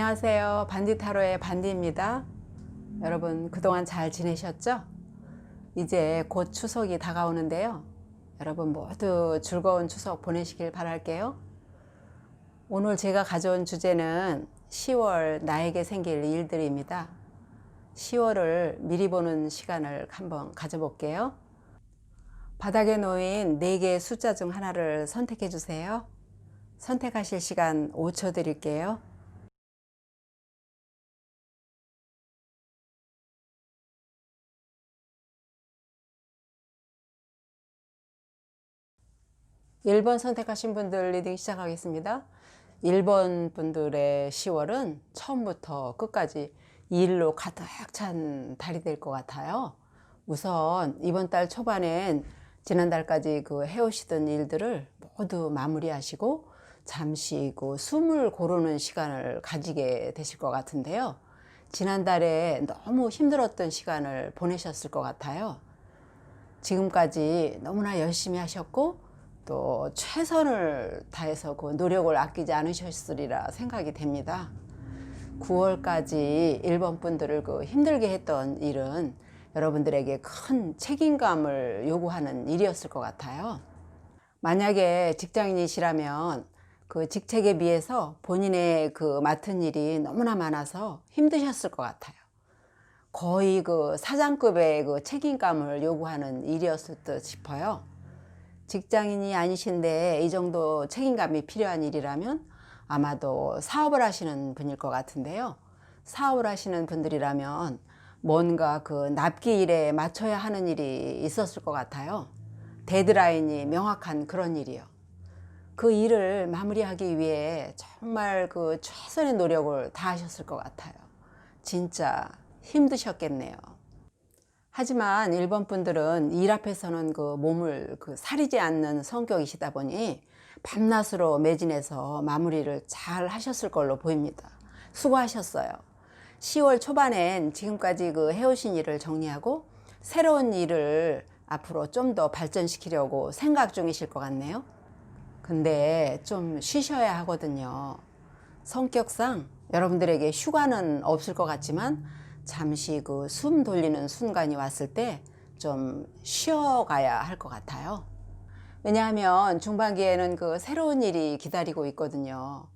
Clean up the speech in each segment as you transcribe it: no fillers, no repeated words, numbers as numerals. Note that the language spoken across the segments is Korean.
안녕하세요. 반디타로의 반디입니다. 여러분 그동안 잘 지내셨죠? 이제 곧 추석이 다가오는데요. 여러분 모두 즐거운 추석 보내시길 바랄게요. 오늘 제가 가져온 주제는 10월 나에게 생길 일들입니다. 10월을 미리 보는 시간을 한번 가져볼게요. 바닥에 놓인 4개의 숫자 중 하나를 선택해 주세요. 선택하실 시간 5초 드릴게요. 1번 선택하신 분들 리딩 시작하겠습니다. 1번 분들의 10월은 처음부터 끝까지 일로 가득 찬 달이 될 것 같아요. 우선 이번 달 초반엔 지난달까지 해오시던 일들을 모두 마무리하시고 잠시 숨을 고르는 시간을 가지게 되실 것 같은데요. 지난달에 너무 힘들었던 시간을 보내셨을 것 같아요. 지금까지 너무나 열심히 하셨고 또 최선을 다해서 노력을 아끼지 않으셨으리라 생각이 됩니다. 9월까지 1번 분들을 힘들게 했던 일은 여러분들에게 큰 책임감을 요구하는 일이었을 것 같아요. 만약에 직장인이시라면 그 직책에 비해서 본인의 맡은 일이 너무나 많아서 힘드셨을 것 같아요. 거의 사장급의 책임감을 요구하는 일이었을 듯 싶어요. 직장인이 아니신데 이 정도 책임감이 필요한 일이라면 아마도 사업을 하시는 분일 것 같은데요. 사업을 하시는 분들이라면 뭔가 납기 일에 맞춰야 하는 일이 있었을 것 같아요. 데드라인이 명확한 그런 일이요. 그 일을 마무리하기 위해 정말 최선의 노력을 다하셨을 것 같아요. 진짜 힘드셨겠네요. 하지만 1번 분들은 일 앞에서는 몸을 사리지 않는 성격이시다 보니 밤낮으로 매진해서 마무리를 잘 하셨을 걸로 보입니다. 수고하셨어요. 10월 초반엔 지금까지 해오신 일을 정리하고 새로운 일을 앞으로 좀 더 발전시키려고 생각 중이실 것 같네요. 근데 좀 쉬셔야 하거든요. 성격상 여러분들에게 휴가는 없을 것 같지만 잠시 숨 돌리는 순간이 왔을 때 좀 쉬어가야 할 것 같아요. 왜냐하면 중반기에는 새로운 일이 기다리고 있거든요.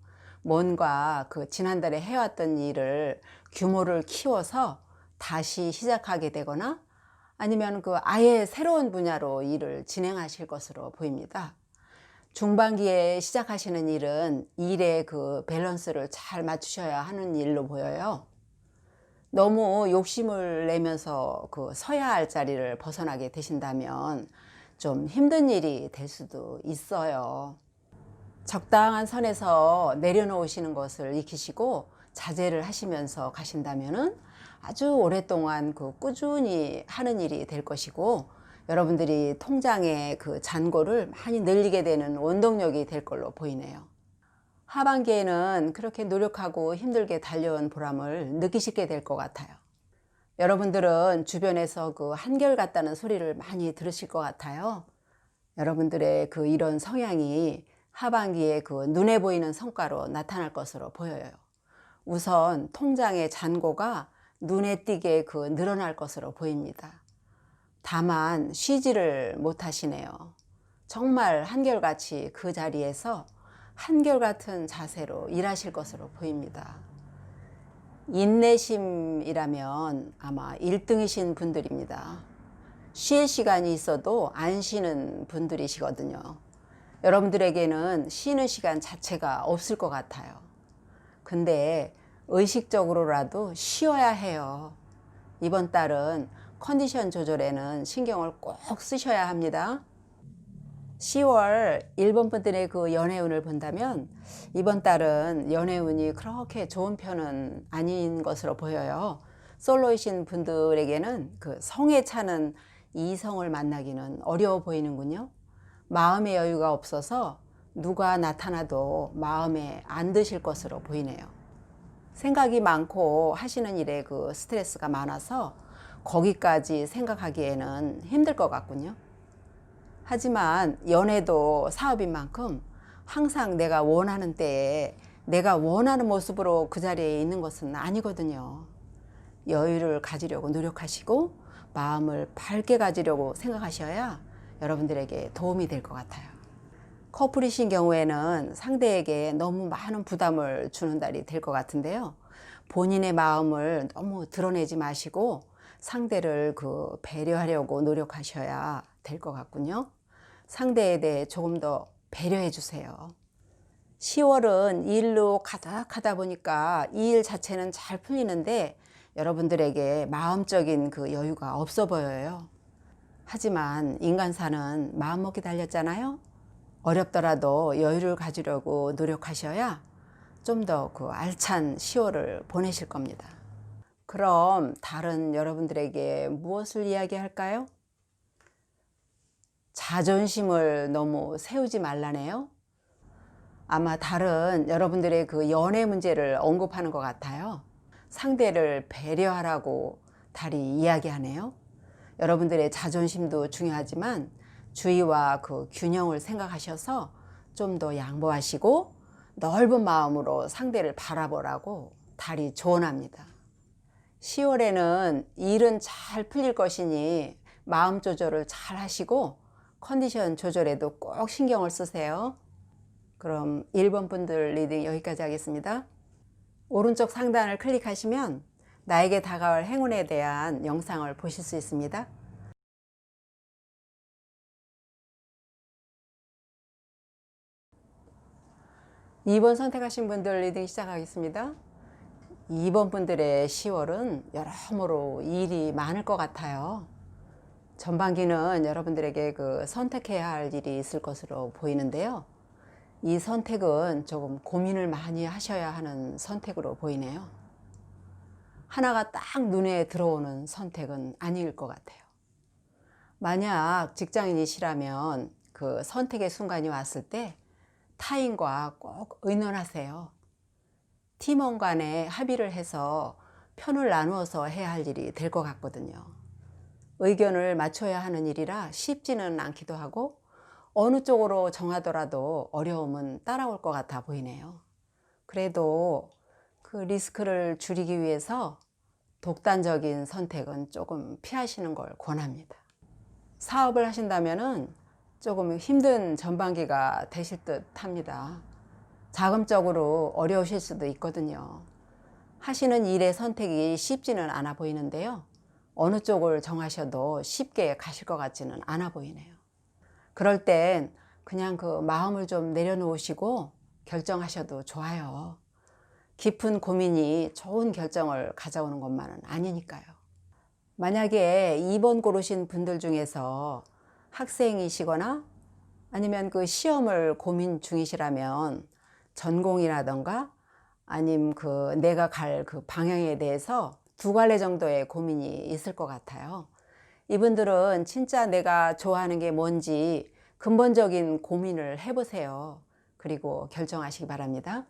뭔가 지난달에 해왔던 일을 규모를 키워서 다시 시작하게 되거나 아니면 아예 새로운 분야로 일을 진행하실 것으로 보입니다. 중반기에 시작하시는 일은 일의 밸런스를 잘 맞추셔야 하는 일로 보여요. 너무 욕심을 내면서 서야 할 자리를 벗어나게 되신다면 좀 힘든 일이 될 수도 있어요. 적당한 선에서 내려놓으시는 것을 익히시고 자제를 하시면서 가신다면 아주 오랫동안 꾸준히 하는 일이 될 것이고 여러분들이 통장의 잔고를 많이 늘리게 되는 원동력이 될 걸로 보이네요. 하반기에는 그렇게 노력하고 힘들게 달려온 보람을 느끼시게 될 것 같아요. 여러분들은 주변에서 한결같다는 소리를 많이 들으실 것 같아요. 여러분들의 이런 성향이 하반기에 눈에 보이는 성과로 나타날 것으로 보여요. 우선 통장의 잔고가 눈에 띄게 늘어날 것으로 보입니다. 다만 쉬지를 못하시네요. 정말 한결같이 그 자리에서 한결같은 자세로 일하실 것으로 보입니다. 인내심이라면 아마 1등이신 분들입니다. 쉴 시간이 있어도 안 쉬는 분들이시거든요. 여러분들에게는 쉬는 시간 자체가 없을 것 같아요. 근데 의식적으로라도 쉬어야 해요. 이번 달은 컨디션 조절에는 신경을 꼭 쓰셔야 합니다. 10월 1번 분들의 연애운을 본다면 이번 달은 연애운이 그렇게 좋은 편은 아닌 것으로 보여요. 솔로이신 분들에게는 성에 차는 이성을 만나기는 어려워 보이는군요. 마음의 여유가 없어서 누가 나타나도 마음에 안 드실 것으로 보이네요. 생각이 많고 하시는 일에 스트레스가 많아서 거기까지 생각하기에는 힘들 것 같군요. 하지만 연애도 사업인 만큼 항상 내가 원하는 때에 내가 원하는 모습으로 그 자리에 있는 것은 아니거든요. 여유를 가지려고 노력하시고 마음을 밝게 가지려고 생각하셔야 여러분들에게 도움이 될 것 같아요. 커플이신 경우에는 상대에게 너무 많은 부담을 주는 달이 될 것 같은데요. 본인의 마음을 너무 드러내지 마시고 상대를 배려하려고 노력하셔야 될 것 같군요. 상대에 대해 조금 더 배려해 주세요. 10월은 일로 가득하다 보니까 이 일 자체는 잘 풀리는데 여러분들에게 마음적인 여유가 없어 보여요. 하지만 인간사는 마음먹기 달렸잖아요. 어렵더라도 여유를 가지려고 노력하셔야 좀 더 알찬 10월을 보내실 겁니다. 그럼 다른 여러분들에게 무엇을 이야기할까요? 자존심을 너무 세우지 말라네요. 아마 다른 여러분들의 연애 문제를 언급하는 것 같아요. 상대를 배려하라고 달이 이야기하네요. 여러분들의 자존심도 중요하지만 주의와 균형을 생각하셔서 좀 더 양보하시고 넓은 마음으로 상대를 바라보라고 달이 조언합니다. 10월에는 일은 잘 풀릴 것이니 마음 조절을 잘 하시고 컨디션 조절에도 꼭 신경을 쓰세요. 그럼 1번 분들 리딩 여기까지 하겠습니다. 오른쪽 상단을 클릭하시면 나에게 다가올 행운에 대한 영상을 보실 수 있습니다. 2번 선택하신 분들 리딩 시작하겠습니다. 2번 분들의 10월은 여러모로 일이 많을 것 같아요. 전반기는 여러분들에게 선택해야 할 일이 있을 것으로 보이는데요. 이 선택은 조금 고민을 많이 하셔야 하는 선택으로 보이네요. 하나가 딱 눈에 들어오는 선택은 아닐 것 같아요. 만약 직장인이시라면 선택의 순간이 왔을 때 타인과 꼭 의논하세요. 팀원 간에 합의를 해서 편을 나누어서 해야 할 일이 될 것 같거든요. 의견을 맞춰야 하는 일이라 쉽지는 않기도 하고 어느 쪽으로 정하더라도 어려움은 따라올 것 같아 보이네요. 그래도 리스크를 줄이기 위해서 독단적인 선택은 조금 피하시는 걸 권합니다. 사업을 하신다면은 조금 힘든 전반기가 되실 듯 합니다. 자금적으로 어려우실 수도 있거든요. 하시는 일의 선택이 쉽지는 않아 보이는데요. 어느 쪽을 정하셔도 쉽게 가실 것 같지는 않아 보이네요. 그럴 땐 그냥 마음을 좀 내려놓으시고 결정하셔도 좋아요. 깊은 고민이 좋은 결정을 가져오는 것만은 아니니까요. 만약에 2번 고르신 분들 중에서 학생이시거나 아니면 시험을 고민 중이시라면 전공이라던가 아니면 내가 갈 방향에 대해서 두 갈래 정도의 고민이 있을 것 같아요. 이분들은 진짜 내가 좋아하는 게 뭔지 근본적인 고민을 해보세요. 그리고 결정하시기 바랍니다.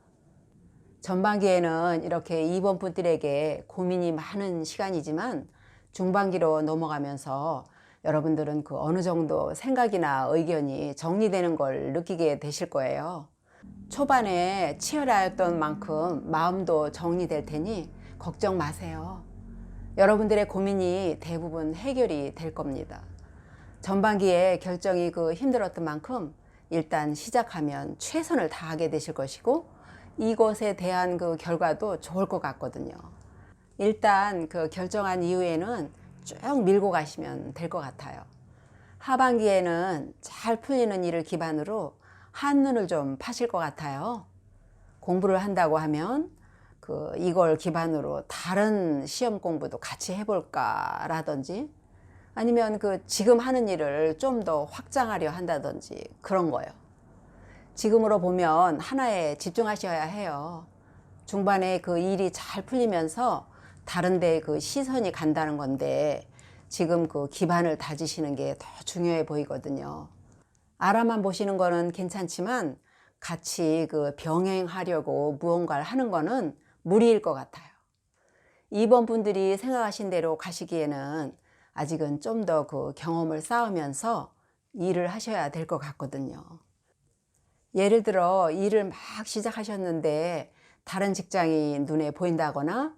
전반기에는 이렇게 2번 분들에게 고민이 많은 시간이지만 중반기로 넘어가면서 여러분들은 어느 정도 생각이나 의견이 정리되는 걸 느끼게 되실 거예요. 초반에 치열하였던 만큼 마음도 정리될 테니 걱정 마세요. 여러분들의 고민이 대부분 해결이 될 겁니다. 전반기에 결정이 힘들었던 만큼 일단 시작하면 최선을 다하게 되실 것이고 이것에 대한 결과도 좋을 것 같거든요. 일단 결정한 이후에는 쭉 밀고 가시면 될 것 같아요. 하반기에는 잘 풀리는 일을 기반으로 한눈을 좀 파실 것 같아요. 공부를 한다고 하면 이걸 기반으로 다른 시험 공부도 같이 해볼까 라든지 아니면 지금 하는 일을 좀 더 확장하려 한다든지 그런 거예요. 지금으로 보면 하나에 집중하셔야 해요. 중반에 일이 잘 풀리면서 다른 데 시선이 간다는 건데 지금 기반을 다지시는 게 더 중요해 보이거든요. 알아만 보시는 거는 괜찮지만 같이 병행하려고 무언가를 하는 거는 무리일 것 같아요. 2번 분들이 생각하신 대로 가시기에는 아직은 좀 더 경험을 쌓으면서 일을 하셔야 될 것 같거든요. 예를 들어 일을 막 시작하셨는데 다른 직장이 눈에 보인다거나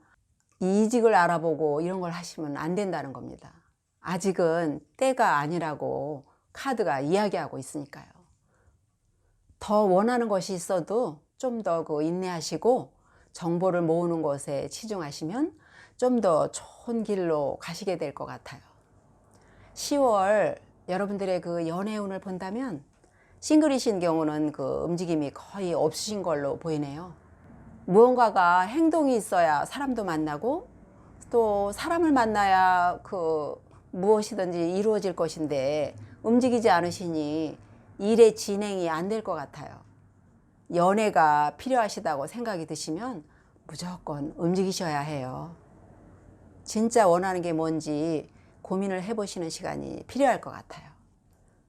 이직을 알아보고 이런 걸 하시면 안 된다는 겁니다. 아직은 때가 아니라고 카드가 이야기하고 있으니까요. 더 원하는 것이 있어도 좀 더 인내하시고 정보를 모으는 것에 치중하시면 좀 더 좋은 길로 가시게 될 것 같아요. 10월 여러분들의 연애운을 본다면 싱글이신 경우는 움직임이 거의 없으신 걸로 보이네요. 무언가가 행동이 있어야 사람도 만나고 또 사람을 만나야 무엇이든지 이루어질 것인데 움직이지 않으시니 일의 진행이 안 될 것 같아요. 연애가 필요하시다고 생각이 드시면 무조건 움직이셔야 해요. 진짜 원하는 게 뭔지 고민을 해보시는 시간이 필요할 것 같아요.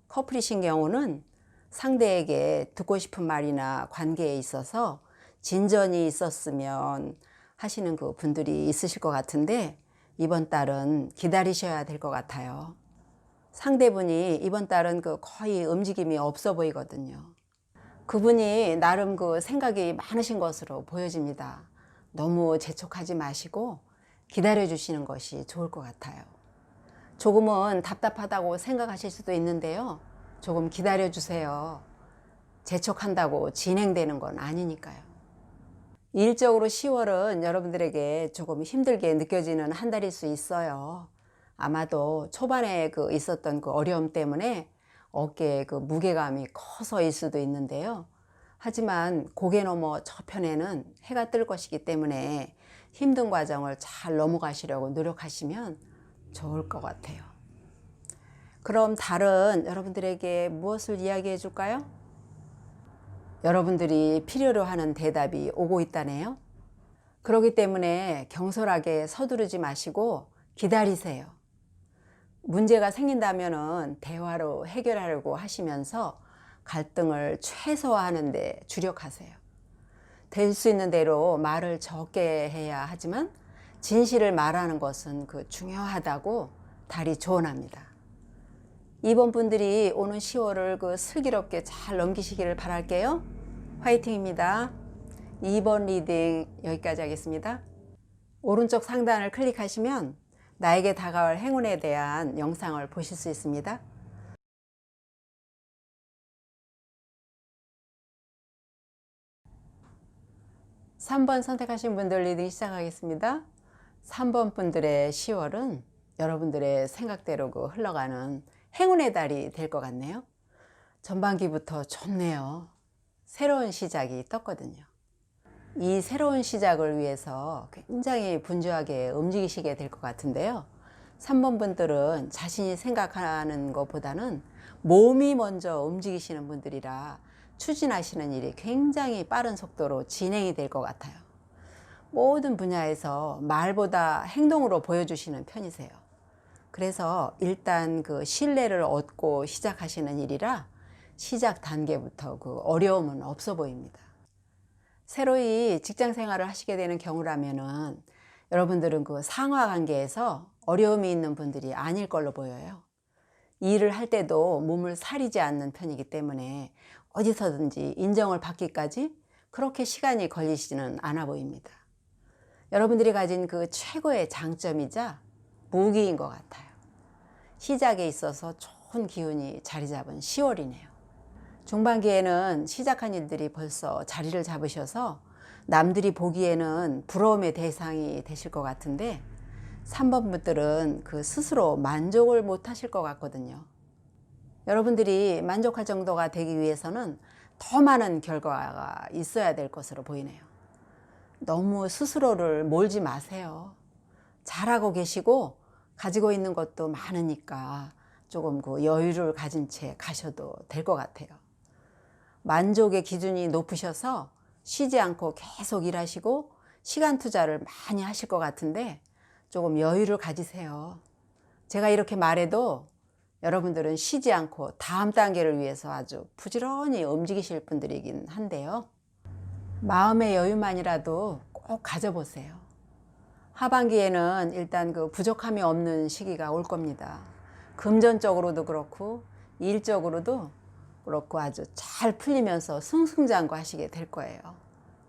커플이신 경우는 상대에게 듣고 싶은 말이나 관계에 있어서 진전이 있었으면 하시는 분들이 있으실 것 같은데 이번 달은 기다리셔야 될 것 같아요. 상대분이 이번 달은 거의 움직임이 없어 보이거든요. 그분이 나름 생각이 많으신 것으로 보여집니다. 너무 재촉하지 마시고 기다려 주시는 것이 좋을 것 같아요. 조금은 답답하다고 생각하실 수도 있는데요. 조금 기다려 주세요. 재촉한다고 진행되는 건 아니니까요. 일적으로 10월은 여러분들에게 조금 힘들게 느껴지는 한 달일 수 있어요. 아마도 초반에 있었던 어려움 때문에 어깨에 무게감이 커서일 수도 있는데요. 하지만 고개 넘어 저편에는 해가 뜰 것이기 때문에 힘든 과정을 잘 넘어가시려고 노력하시면 좋을 것 같아요. 그럼 달은 여러분들에게 무엇을 이야기해 줄까요? 여러분들이 필요로 하는 대답이 오고 있다네요. 그렇기 때문에 경솔하게 서두르지 마시고 기다리세요. 문제가 생긴다면은 대화로 해결하려고 하시면서 갈등을 최소화하는 데 주력하세요. 될 수 있는 대로 말을 적게 해야 하지만 진실을 말하는 것은 중요하다고 달이 조언합니다. 이번 분들이 오는 10월을 슬기롭게 잘 넘기시기를 바랄게요. 화이팅입니다. 2번 리딩 여기까지 하겠습니다. 오른쪽 상단을 클릭하시면 나에게 다가올 행운에 대한 영상을 보실 수 있습니다. 3번 선택하신 분들 리딩 시작하겠습니다. 3번 분들의 10월은 여러분들의 생각대로 흘러가는 행운의 달이 될 것 같네요. 전반기부터 좋네요. 새로운 시작이 떴거든요. 이 새로운 시작을 위해서 굉장히 분주하게 움직이시게 될 것 같은데요. 3번 분들은 자신이 생각하는 것보다는 몸이 먼저 움직이시는 분들이라 추진하시는 일이 굉장히 빠른 속도로 진행이 될 것 같아요. 모든 분야에서 말보다 행동으로 보여주시는 편이세요. 그래서 일단 신뢰를 얻고 시작하시는 일이라 시작 단계부터 어려움은 없어 보입니다. 새로이 직장 생활을 하시게 되는 경우라면은 여러분들은 상하 관계에서 어려움이 있는 분들이 아닐 걸로 보여요. 일을 할 때도 몸을 사리지 않는 편이기 때문에 어디서든지 인정을 받기까지 그렇게 시간이 걸리지는 않아 보입니다. 여러분들이 가진 최고의 장점이자 무기인 것 같아요. 시작에 있어서 좋은 기운이 자리 잡은 10월이네요. 중반기에는 시작한 일들이 벌써 자리를 잡으셔서 남들이 보기에는 부러움의 대상이 되실 것 같은데 3번 분들은 스스로 만족을 못 하실 것 같거든요. 여러분들이 만족할 정도가 되기 위해서는 더 많은 결과가 있어야 될 것으로 보이네요. 너무 스스로를 몰지 마세요. 잘하고 계시고 가지고 있는 것도 많으니까 조금 여유를 가진 채 가셔도 될 것 같아요. 만족의 기준이 높으셔서 쉬지 않고 계속 일하시고 시간 투자를 많이 하실 것 같은데 조금 여유를 가지세요. 제가 이렇게 말해도 여러분들은 쉬지 않고 다음 단계를 위해서 아주 부지런히 움직이실 분들이긴 한데요. 마음의 여유만이라도 꼭 가져보세요. 하반기에는 일단 부족함이 없는 시기가 올 겁니다. 금전적으로도 그렇고 일적으로도 그렇고 아주 잘 풀리면서 승승장구하시게 될 거예요.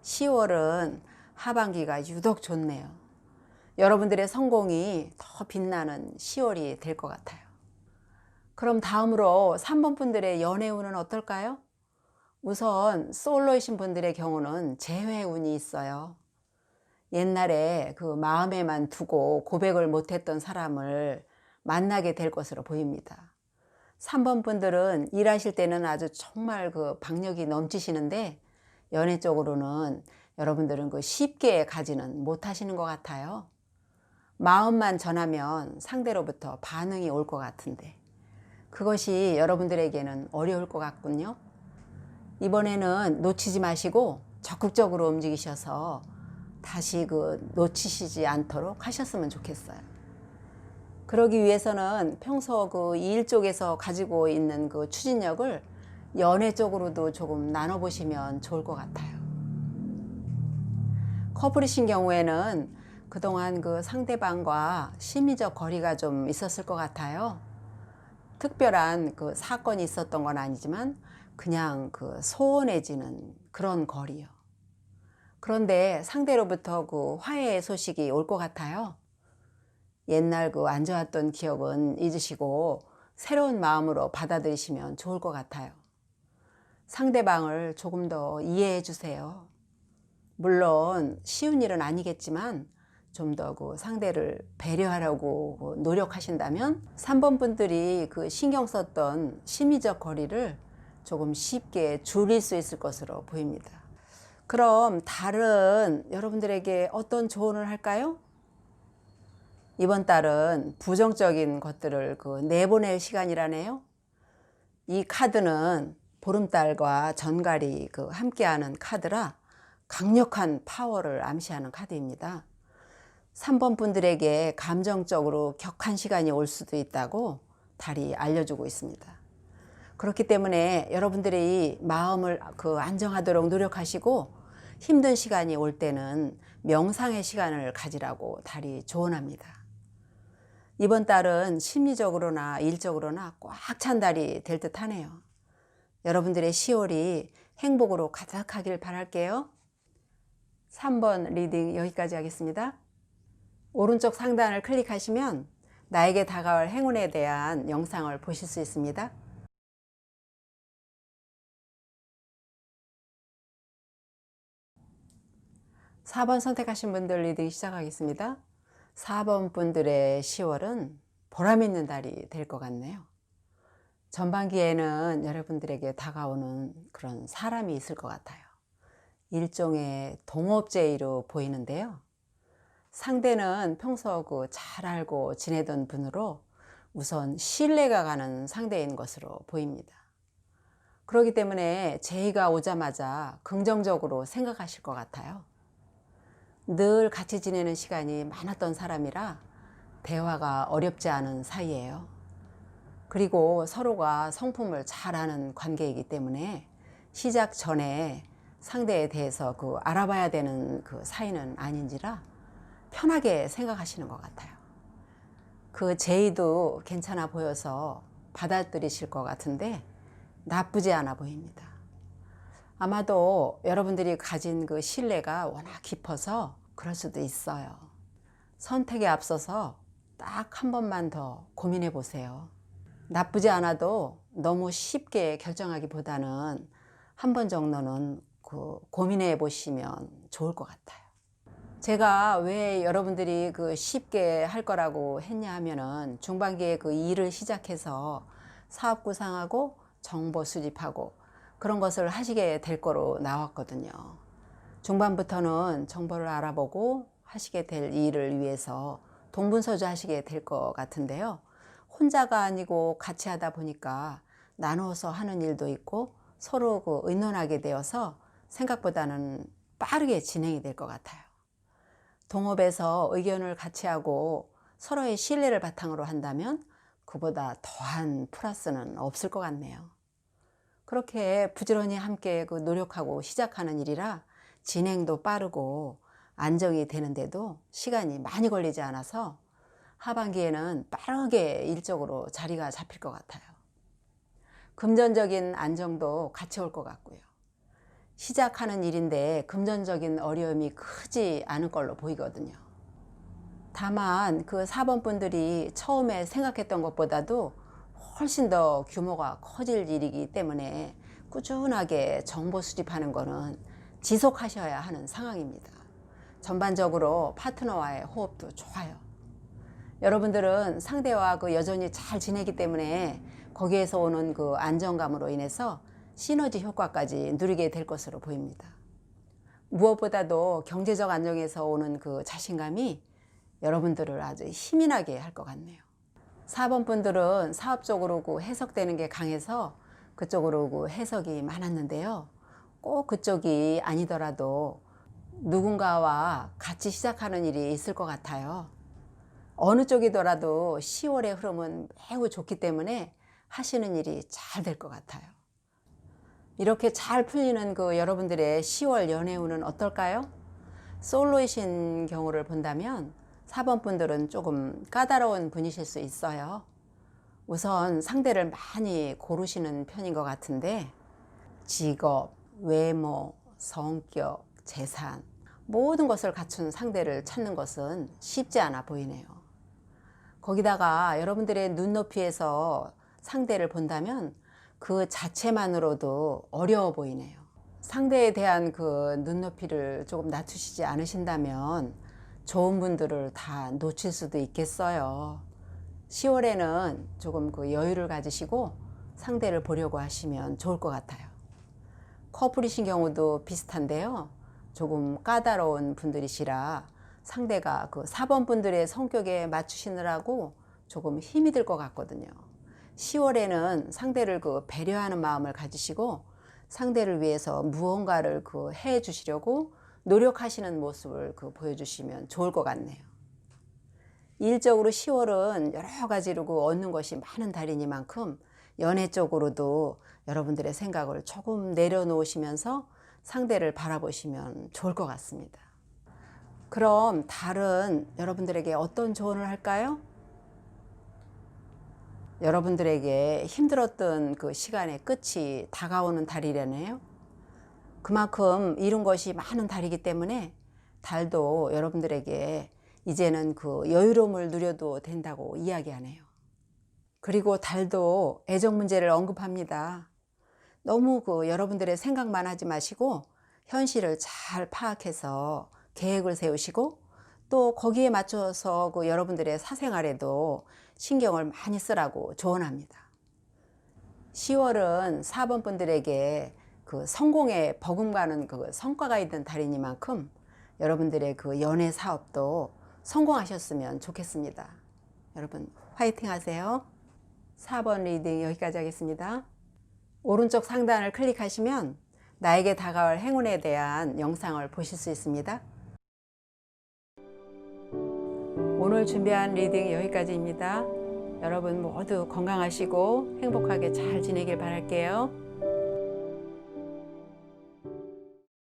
10월은 하반기가 유독 좋네요. 여러분들의 성공이 더 빛나는 10월이 될 것 같아요. 그럼 다음으로 3번 분들의 연애운은 어떨까요? 우선 솔로이신 분들의 경우는 재회운이 있어요. 옛날에 그 마음에만 두고 고백을 못했던 사람을 만나게 될 것으로 보입니다. 3번 분들은 일하실 때는 아주 정말 그 박력이 넘치시는데 연애 쪽으로는 여러분들은 그 쉽게 가지는 못하시는 것 같아요. 마음만 전하면 상대로부터 반응이 올 것 같은데 그것이 여러분들에게는 어려울 것 같군요. 이번에는 놓치지 마시고 적극적으로 움직이셔서 다시 그 놓치시지 않도록 하셨으면 좋겠어요. 그러기 위해서는 평소 그 일 쪽에서 가지고 있는 그 추진력을 연애 쪽으로도 조금 나눠보시면 좋을 것 같아요. 커플이신 경우에는 그동안 그 상대방과 심리적 거리가 좀 있었을 것 같아요. 특별한 그 사건이 있었던 건 아니지만 그냥 그 소원해지는 그런 거리요. 그런데 상대로부터 그 화해의 소식이 올 것 같아요. 옛날 그 안 좋았던 기억은 잊으시고 새로운 마음으로 받아들이시면 좋을 것 같아요. 상대방을 조금 더 이해해 주세요. 물론 쉬운 일은 아니겠지만 좀 더 그 상대를 배려하려고 노력하신다면 3번 분들이 그 신경 썼던 심리적 거리를 조금 쉽게 줄일 수 있을 것으로 보입니다. 그럼 다른 여러분들에게 어떤 조언을 할까요? 이번 달은 부정적인 것들을 그 내보낼 시간이라네요. 이 카드는 보름달과 전갈이 그 함께하는 카드라 강력한 파워를 암시하는 카드입니다. 3번 분들에게 감정적으로 격한 시간이 올 수도 있다고 달이 알려주고 있습니다. 그렇기 때문에 여러분들이 마음을 그 안정하도록 노력하시고 힘든 시간이 올 때는 명상의 시간을 가지라고 달이 조언합니다. 이번 달은 심리적으로나 일적으로나 꽉 찬 달이 될 듯 하네요. 여러분들의 10월이 행복으로 가득하길 바랄게요. 3번 리딩 여기까지 하겠습니다. 오른쪽 상단을 클릭하시면 나에게 다가올 행운에 대한 영상을 보실 수 있습니다. 4번 선택하신 분들 리딩 시작하겠습니다. 4번 분들의 10월은 보람 있는 달이 될 것 같네요. 전반기에는 여러분들에게 다가오는 그런 사람이 있을 것 같아요. 일종의 동업제의로 보이는데요. 상대는 평소 그 잘 알고 지내던 분으로 우선 신뢰가 가는 상대인 것으로 보입니다. 그렇기 때문에 제의가 오자마자 긍정적으로 생각하실 것 같아요. 늘 같이 지내는 시간이 많았던 사람이라 대화가 어렵지 않은 사이예요. 그리고 서로가 성품을 잘 아는 관계이기 때문에 시작 전에 상대에 대해서 그 알아봐야 되는 그 사이는 아닌지라 편하게 생각하시는 것 같아요. 그 제의도 괜찮아 보여서 받아들이실 것 같은데 나쁘지 않아 보입니다. 아마도 여러분들이 가진 그 신뢰가 워낙 깊어서 그럴 수도 있어요. 선택에 앞서서 딱 한 번만 더 고민해 보세요. 나쁘지 않아도 너무 쉽게 결정하기보다는 한 번 정도는 그 고민해 보시면 좋을 것 같아요. 제가 왜 여러분들이 그 쉽게 할 거라고 했냐 하면은 중반기에 그 일을 시작해서 사업 구상하고 정보 수집하고 그런 것을 하시게 될 거로 나왔거든요. 중반부터는 정보를 알아보고 하시게 될 일을 위해서 동분서주 하시게 될 것 같은데요. 혼자가 아니고 같이 하다 보니까 나누어서 하는 일도 있고 서로 그 의논하게 되어서 생각보다는 빠르게 진행이 될 것 같아요. 동업에서 의견을 같이 하고 서로의 신뢰를 바탕으로 한다면 그보다 더한 플러스는 없을 것 같네요. 그렇게 부지런히 함께 그 노력하고 시작하는 일이라 진행도 빠르고 안정이 되는데도 시간이 많이 걸리지 않아서 하반기에는 빠르게 일적으로 자리가 잡힐 것 같아요. 금전적인 안정도 같이 올 것 같고요. 시작하는 일인데 금전적인 어려움이 크지 않을 걸로 보이거든요. 다만 그 4번 분들이 처음에 생각했던 것보다도 훨씬 더 규모가 커질 일이기 때문에 꾸준하게 정보 수집하는 거는 지속하셔야 하는 상황입니다. 전반적으로 파트너와의 호흡도 좋아요. 여러분들은 상대와 여전히 잘 지내기 때문에 거기에서 오는 그 안정감으로 인해서 시너지 효과까지 누리게 될 것으로 보입니다. 무엇보다도 경제적 안정에서 오는 그 자신감이 여러분들을 아주 힘이 나게 할 것 같네요. 4번 분들은 사업적으로 해석되는 게 강해서 그쪽으로 해석이 많았는데요. 꼭 그쪽이 아니더라도 누군가와 같이 시작하는 일이 있을 것 같아요. 어느 쪽이더라도 10월의 흐름은 매우 좋기 때문에 하시는 일이 잘 될 것 같아요. 이렇게 잘 풀리는 여러분들의 10월 연애운은 어떨까요? 솔로이신 경우를 본다면 4번 분들은 조금 까다로운 분이실 수 있어요. 우선 상대를 많이 고르시는 편인 것 같은데 직업, 외모, 성격, 재산 모든 것을 갖춘 상대를 찾는 것은 쉽지 않아 보이네요. 거기다가 여러분들의 눈높이에서 상대를 본다면 그 자체만으로도 어려워 보이네요. 상대에 대한 그 눈높이를 조금 낮추시지 않으신다면 좋은 분들을 다 놓칠 수도 있겠어요. 10월에는 조금 여유를 가지시고 상대를 보려고 하시면 좋을 것 같아요. 커플이신 경우도 비슷한데요. 조금 까다로운 분들이시라 상대가 4번 분들의 성격에 맞추시느라고 조금 힘이 들 것 같거든요. 10월에는 상대를 배려하는 마음을 가지시고 상대를 위해서 무언가를 해 주시려고 노력하시는 모습을 보여주시면 좋을 것 같네요. 일적으로 10월은 여러 가지로 얻는 것이 많은 달이니만큼 연애 쪽으로도 여러분들의 생각을 조금 내려놓으시면서 상대를 바라보시면 좋을 것 같습니다. 그럼 달은 여러분들에게 어떤 조언을 할까요? 여러분들에게 힘들었던 그 시간의 끝이 다가오는 달이라네요. 그만큼 이룬 것이 많은 달이기 때문에 달도 여러분들에게 이제는 여유로움을 누려도 된다고 이야기하네요. 그리고 달도 애정 문제를 언급합니다. 너무 여러분들의 생각만 하지 마시고 현실을 잘 파악해서 계획을 세우시고 또 거기에 맞춰서 여러분들의 사생활에도 신경을 많이 쓰라고 조언합니다. 10월은 4번 분들에게 성공에 버금가는 성과가 있는 달이니만큼 여러분들의 연애 사업도 성공하셨으면 좋겠습니다. 여러분 화이팅 하세요. 4번 리딩 여기까지 하겠습니다. 오른쪽 상단을 클릭하시면 나에게 다가올 행운에 대한 영상을 보실 수 있습니다. 오늘 준비한 리딩 여기까지입니다. 여러분 모두 건강하시고 행복하게 잘 지내길 바랄게요.